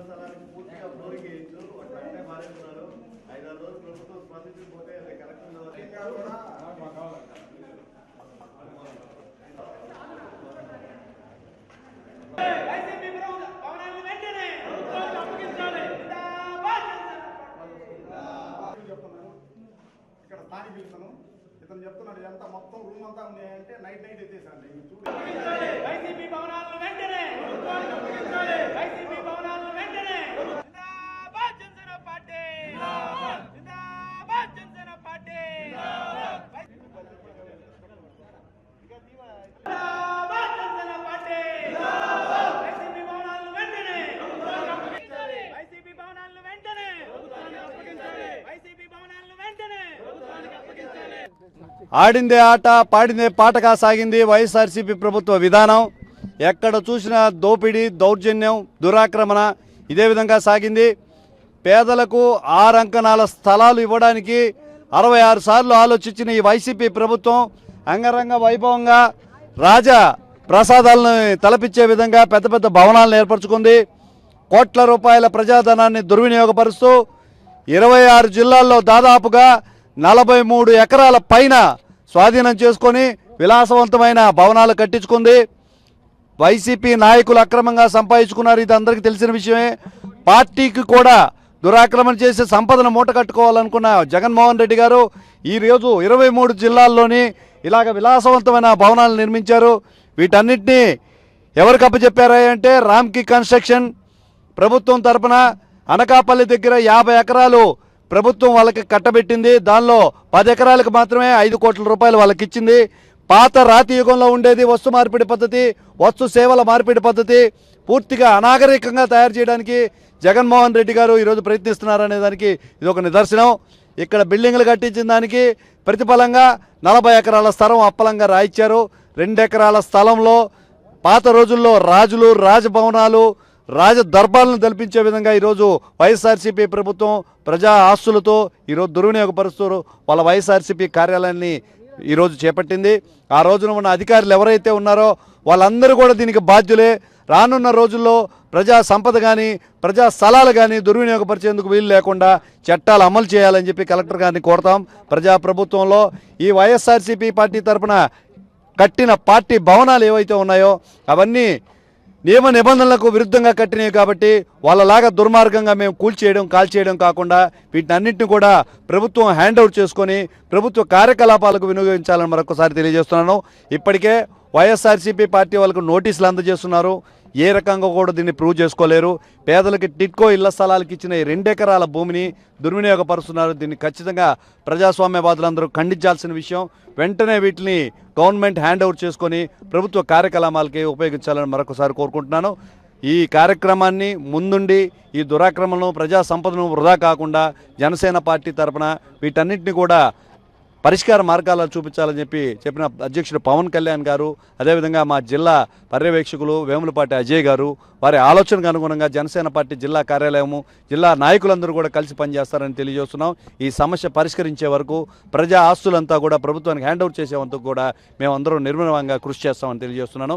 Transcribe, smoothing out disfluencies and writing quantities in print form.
స్థలానికి పూర్తిగా ఫ్లోరింగ్ వేయచ్చు. అంటే మారేస్తున్నారు 5-6 రోజులు ప్రభుత్వం స్పందించకపోతే కలెక్టర్ ఇక్కడ స్థానిక పిలుస్తాను. ఇతను చెప్తున్నాడు ఎంత మొత్తం రూమ్ అంతా ఉంది అంటే నైట్ ఎత్తేసారండి. వైసీపీ భవనాలను వెంటనే వైసీపీ భవనాలను వెంటనే జిందాబాద్ జనసేన పార్టీ జిందాబాద్ జనసేన పార్టీ జిందాబాద్ జనసేన పార్టీ వైసీపీ భవనాలను వెంటనే వైసీపీ భవనాలను వెంటనే వైసీపీ భవనాలను వెంటనే ఆడిందే ఆట పాడిందే పాటగా సాగింది వైఎస్ఆర్సీపీ ప్రభుత్వ విధానం. ఎక్కడ చూసినా దోపిడీ, దౌర్జన్యం, దురాక్రమణ ఇదే విధంగా సాగింది. పేదలకు 6 అంకణాల స్థలాలు ఇవ్వడానికి 66 సార్లు ఆలోచించిన ఈ వైసీపీ ప్రభుత్వం అంగరంగ వైభవంగా రాజా ప్రసాదాలను తలపించే విధంగా పెద్ద పెద్ద భవనాలను ఏర్పరచుకుంది. కోట్ల రూపాయల ప్రజాధనాన్ని దుర్వినియోగపరుస్తూ 26 జిల్లాల్లో దాదాపుగా 43 ఎకరాల పైన స్వాధీనం చేసుకొని విలాసవంతమైన భవనాలు కట్టించుకుంది. వైసీపీ నాయకులు అక్రమంగా సంపాదించుకున్నారు. ఇది అందరికీ తెలిసిన విషయమే. పార్టీకి కూడా దురాక్రమణ చేసి సంపదను మూట కట్టుకోవాలనుకున్న జగన్మోహన్ రెడ్డి గారు ఈరోజు 23 జిల్లాల్లోని ఇలాగ విలాసవంతమైన భవనాలు నిర్మించారు. వీటన్నిటినీ ఎవరికి అప్పచెప్పారా అంటే రామ్కి కన్స్ట్రక్షన్ ప్రభుత్వం తరపున అనకాపల్లి దగ్గర 50 ఎకరాలు ప్రభుత్వం వాళ్ళకి కట్టబెట్టింది. దానిలో 10 ఎకరాలకు మాత్రమే 5 కోట్ల రూపాయలు వాళ్ళకి ఇచ్చింది. పాత రాతి యుగంలో ఉండేది వస్తు మార్పిడి పద్ధతి, వస్తు సేవల మార్పిడి పద్ధతి పూర్తిగా అనాగరికంగా తయారు చేయడానికి జగన్మోహన్ రెడ్డి గారు ఈరోజు ప్రయత్నిస్తున్నారనే దానికి ఇది ఒక నిదర్శనం. ఇక్కడ బిల్డింగ్లు కట్టించిన దానికి ప్రతిఫలంగా 40 ఎకరాల స్థలం అప్పలంగా రాయిచ్చారు. 2 ఎకరాల స్థలంలో పాత రోజుల్లో రాజులు, రాజభవనాలు, రాజ దర్బార్లను తలపించే విధంగా ఈరోజు వైఎస్ఆర్సీపీ ప్రభుత్వం ప్రజా ఆస్తులతో ఈరోజు దుర్వినియోగపరుస్తూ వాళ్ళ వైఎస్ఆర్సీపీ కార్యాలయాన్ని ఈరోజు చేపట్టింది. ఆ రోజున ఉన్న అధికారులు ఎవరైతే ఉన్నారో వాళ్ళందరూ కూడా దీనికి బాధ్యులే. రానున్న రోజుల్లో ప్రజా సంపద కానీ ప్రజా స్థలాలు కానీ దుర్వినియోగపరిచేందుకు వీలు లేకుండా చట్టాలు అమలు చేయాలని చెప్పి కలెక్టర్ గారిని కోరతాం. ప్రజాప్రభుత్వంలో ఈ వైఎస్ఆర్సీపీ పార్టీ తరఫున కట్టిన పార్టీ భవనాలు ఏవైతే ఉన్నాయో అవన్నీ నియమ నిబంధనలకు విరుద్ధంగా కట్టినవి కాబట్టి వాళ్ళలాగా దుర్మార్గంగా మేము కాల్చేయడం కాకుండా వీటన్నింటినీ కూడా ప్రభుత్వం హ్యాండ్ అవుట్ చేసుకొని ప్రభుత్వ కార్యకలాపాలకు వినియోగించాలని మరొకసారి తెలియజేస్తున్నాను. ఇప్పటికే వైఎస్ఆర్సీపీ పార్టీ వాళ్ళకు నోటీసులు అందజేస్తున్నారు. ఏ రకంగా కూడా దీన్ని ప్రూవ్ చేసుకోలేరు. పేదలకి టిట్కో ఇళ్ల స్థలాలకు ఇచ్చిన 2 ఎకరాల భూమిని దుర్వినియోగపరుస్తున్నారు. దీన్ని ఖచ్చితంగా ప్రజాస్వామ్యవాదులందరూ ఖండించాల్సిన విషయం. వెంటనే వీటిని గవర్నమెంట్ హ్యాండ్ ఓవర్ చేసుకొని ప్రభుత్వ కార్యకలాపాలకి ఉపయోగించాలని మరొకసారి కోరుకుంటున్నాను. ఈ కార్యక్రమాన్ని ముందుండి ఈ దురాక్రమణను ప్రజా సంపదను వృధా కాకుండా జనసేన పార్టీ తరఫున వీటన్నిటిని కూడా పరిష్కార మార్గాలను చూపించాలని చెప్పిన అధ్యక్షుడు పవన్ కళ్యాణ్ గారు, అదేవిధంగా మా జిల్లా పర్యవేక్షకులు వేములపాటి అజయ్ గారు వారి ఆలోచనకు అనుగుణంగా జనసేన పార్టీ జిల్లా కార్యాలయము, జిల్లా నాయకులందరూ కూడా కలిసి పనిచేస్తారని తెలియజేస్తున్నాం. ఈ సమస్య పరిష్కరించే వరకు ప్రజా ఆస్తులంతా కూడా ప్రభుత్వానికి హ్యాండ్ ఓవర్ చేసే వరకు కూడా మేమందరం నిర్మలంగా కృషి చేస్తామని తెలియజేస్తున్నాను.